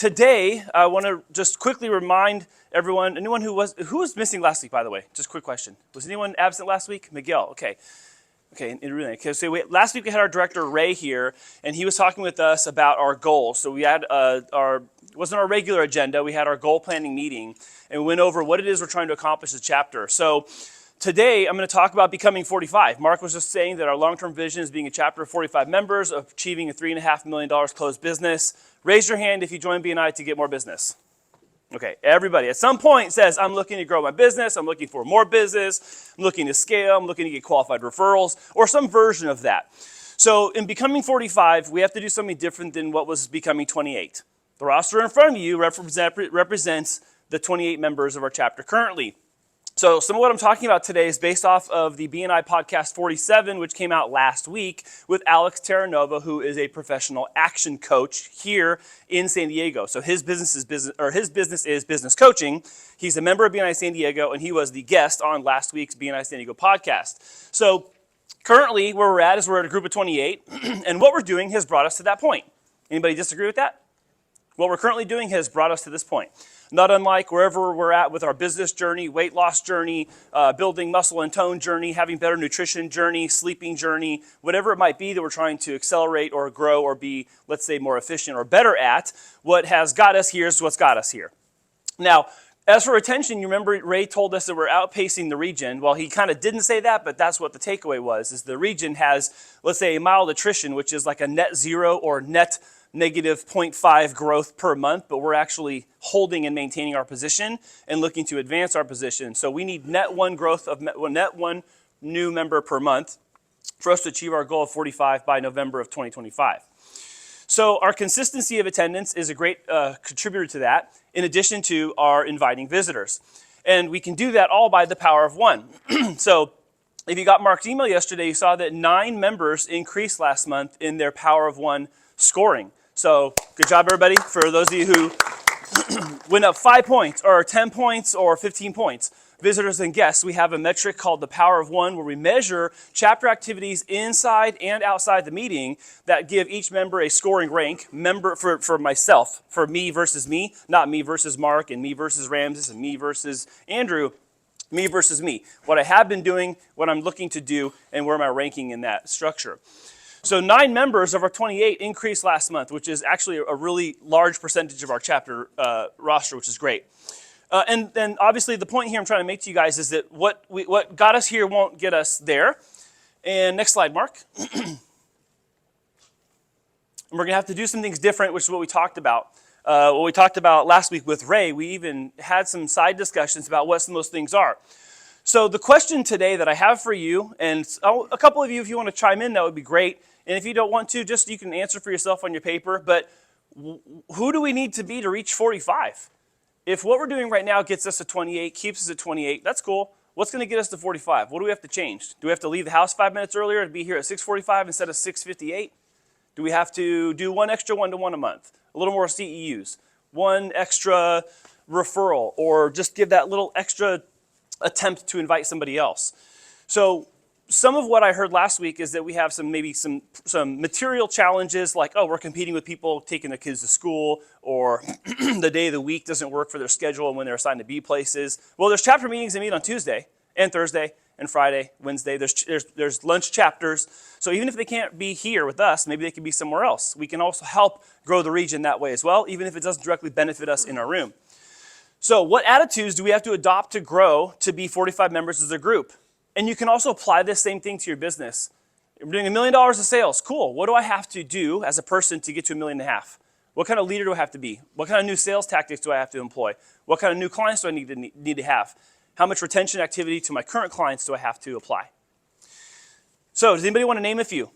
today, I want to just quickly remind everyone, anyone who was missing last week, by the way? Just a quick question. Was anyone absent last week? Miguel, okay. Okay, so last week we had our director, Ray, here, and he was talking with us about our goals. So we had it wasn't our regular agenda, we had our goal planning meeting, and we went over what it is we're trying to accomplish this chapter. So today, I'm going to talk about becoming 45. Mark was just saying that our long-term vision is being a chapter of 45 members, of achieving a $3.5 million closed business. Raise your hand if you join BNI to get more business. Okay, everybody at some point says, I'm looking to grow my business, I'm looking for more business, I'm looking to scale, I'm looking to get qualified referrals, or some version of that. So in becoming 45, we have to do something different than what was becoming 28. The roster in front of you represents the 28 members of our chapter currently. So some of what I'm talking about today is based off of the BNI Podcast 47, which came out last week with Alex Terranova, who is a professional action coach here in San Diego. So his business is business coaching. He's a member of BNI San Diego, and he was the guest on last week's BNI San Diego Podcast. So currently, where we're at is we're at a group of 28, and what we're doing has brought us to that point. Anybody disagree with that? What we're currently doing has brought us to this point. Not unlike wherever we're at with our business journey, weight loss journey, building muscle and tone journey, having better nutrition journey, sleeping journey, whatever it might be that we're trying to accelerate or grow or be, let's say, more efficient or better at, what has got us here is what's got us here. Now, as for retention, you remember Ray told us that we're outpacing the region. Well, he kind of didn't say that, but that's what the takeaway was, is the region has, let's say, a mild attrition, which is like a net zero or net negative 0.5 growth per month, but we're actually holding and maintaining our position and looking to advance our position. So we need net one growth of net one new member per month for us to achieve our goal of 45 by November of 2025. So our consistency of attendance is a great contributor to that, in addition to our inviting visitors. And we can do that all by the power of one. So if you got Mark's email yesterday, you saw that 9 members increased last month in their power of one scoring. So good job, everybody. For those of you who went up 5 points or 10 points or 15 points, visitors and guests, we have a metric called the power of one where we measure chapter activities inside and outside the meeting that give each member a scoring rank. Member for myself, for me versus me, not me versus Mark and me versus Ramses and me versus Andrew, me versus me. What I have been doing, what I'm looking to do, and where am I ranking in that structure. So 9 members of our 28 increased last month, which is actually a really large percentage of our chapter roster, which is great. And then obviously the point here I'm trying to make to you guys is that what got us here won't get us there. And next slide, Mark. And we're going to have to do some things different, which is what we talked about. What we talked about last week with Ray, we even had some side discussions about what some of those things are. So the question today that I have for you, and a couple of you, if you want to chime in, that would be great. And if you don't want to, just you can answer for yourself on your paper. But who do we need to be to reach 45? If what we're doing right now gets us to 28, keeps us at 28, that's cool. What's going to get us to 45? What do we have to change? Do we have to leave the house 5 minutes earlier to be here at 6:45 instead of 6:58? Do we have to do one extra one-to-one a month? A little more CEUs? One extra referral? Or just give that little extra attempt to invite somebody else? So some of what I heard last week is that we have some material challenges, like, we're competing with people taking their kids to school, or the day of the week doesn't work for their schedule and when they're assigned to be places. Well, there's chapter meetings that meet on Tuesday and Thursday and Friday, Wednesday. There's lunch chapters. So even if they can't be here with us, maybe they can be somewhere else. We can also help grow the region that way as well, even if it doesn't directly benefit us in our room. So what attitudes do we have to adopt to grow to be 45 members as a group? And you can also apply this same thing to your business. We're doing $1 million of sales. Cool. What do I have to do as a person to get to $1.5 million? What kind of leader do I have to be? What kind of new sales tactics do I have to employ? What kind of new clients do I need to have? How much retention activity to my current clients do I have to apply? So does anybody want to name a few?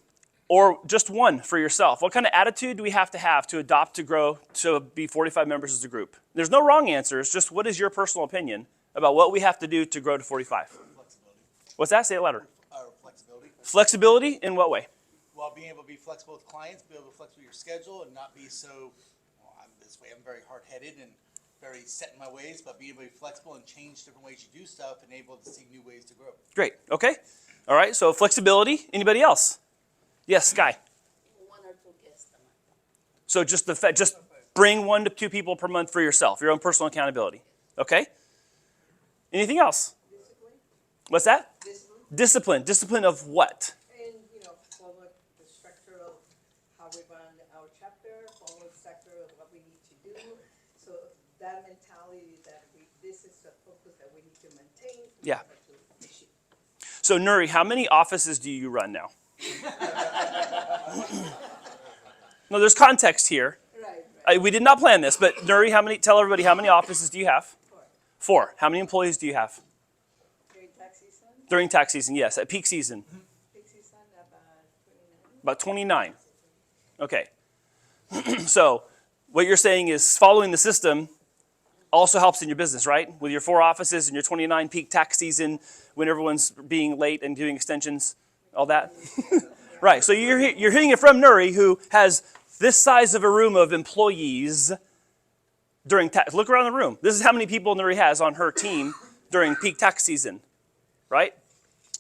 Or just one for yourself? What kind of attitude do we have to adopt to grow to be 45 members as a group? There's no wrong answers. Just what is your personal opinion about what we have to do to grow to 45? What's that? Say it louder. Flexibility. Flexibility in what way? Well, being able to be flexible with clients, be able to flex with your schedule, and not be so, I'm this way. I'm very hard-headed and very set in my ways, but being able to be flexible and change different ways you do stuff and able to see new ways to grow. Great. Okay. All right. So flexibility. Anybody else? Yes, Sky. One or two guests. So just Bring 1 to 2 people per month for yourself, your own personal accountability. Okay? Anything else? Discipline. What's that? Discipline. Discipline. Discipline of what? And, follow the structure of how we run our chapter, follow the structure of what we need to do. So that mentality that this is the focus that we need to maintain. Yeah. So Nuri, how many offices do you run now? No, there's context here. Right. We did not plan this, but Nuri, tell everybody how many offices do you have? 4. How many employees do you have? During tax season? During tax season, yes. At peak season? Peak season, about 29. About 29. Okay. So what you're saying is following the system also helps in your business, right? With your 4 offices and your 29 peak tax season, when everyone's being late and doing extensions, all that. Right. So you're hearing it from Nuri, who has this size of a room of employees during tax. Look around the room. This is how many people Nuri has on her team during peak tax season, right?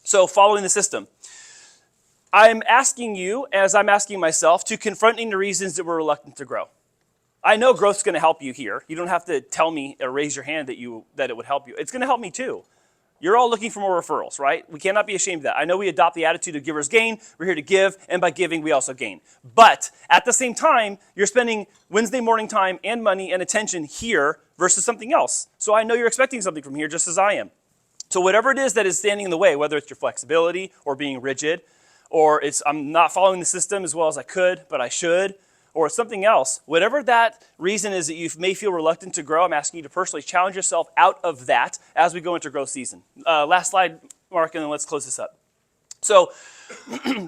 So following the system. I'm asking you, as I'm asking myself, to confront the reasons that we're reluctant to grow. I know growth's going to help you here. You don't have to tell me or raise your hand that it would help you. It's going to help me too. You're all looking for more referrals, right? We cannot be ashamed of that. I know we adopt the attitude of givers gain. We're here to give, and by giving, we also gain. But at the same time, you're spending Wednesday morning time and money and attention here versus something else. So I know you're expecting something from here just as I am. So whatever it is that is standing in the way, whether it's your flexibility or being rigid, or it's I'm not following the system as well as I could, but I should, or something else, whatever that reason is that you may feel reluctant to grow, I'm asking you to personally challenge yourself out of that as we go into growth season. Last slide, Mark, and then let's close this up. So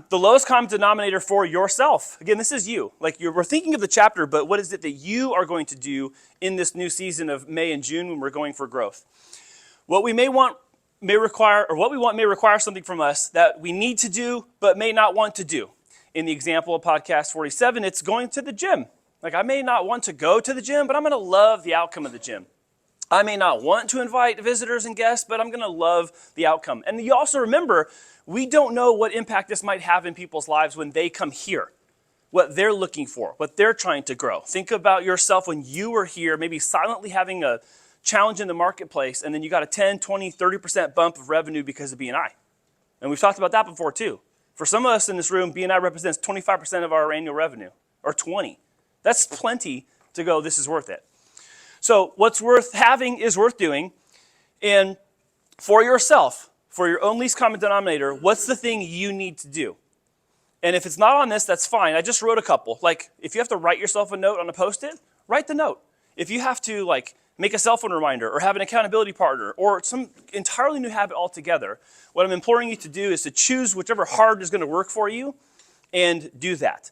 the lowest common denominator for yourself, again, this is you. We're thinking of the chapter, but what is it that you are going to do in this new season of May and June when we're going for growth? What we may require something from us that we need to do, but may not want to do. In the example of podcast 47, it's going to the gym. I may not want to go to the gym, but I'm going to love the outcome of the gym. I may not want to invite visitors and guests, but I'm going to love the outcome. And you also remember, we don't know what impact this might have in people's lives when they come here, what they're looking for, what they're trying to grow. Think about yourself when you were here, maybe silently having a challenge in the marketplace, and then you got a 10, 20, 30% bump of revenue because of BNI. And we've talked about that before too. For some of us in this room, BNI represents 25% of our annual revenue, or 20. That's plenty to go, this is worth it. So what's worth having is worth doing. And for yourself, for your own least common denominator, what's the thing you need to do? And if it's not on this, that's fine. I just wrote a couple. If you have to write yourself a note on a Post-it, write the note. If you have to make a cell phone reminder or have an accountability partner or some entirely new habit altogether, what I'm imploring you to do is to choose whichever hard is going to work for you and do that.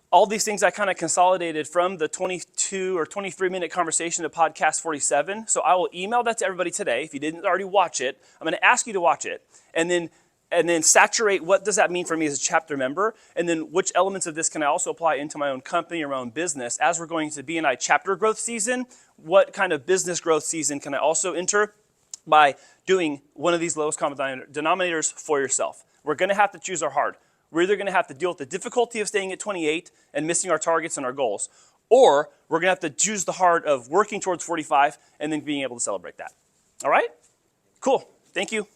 All these things I kind of consolidated from the 22 or 23-minute conversation of podcast 47. So I will email that to everybody today. If you didn't already watch it, I'm going to ask you to watch it and then saturate what does that mean for me as a chapter member, and then which elements of this can I also apply into my own company or my own business. As we're going to BNI chapter growth season, what kind of business growth season can I also enter by doing one of these lowest common denominators for yourself? We're going to have to choose our hard. We're either going to have to deal with the difficulty of staying at 28 and missing our targets and our goals, or we're going to have to choose the hard of working towards 45 and then being able to celebrate that. All right? Cool. Thank you.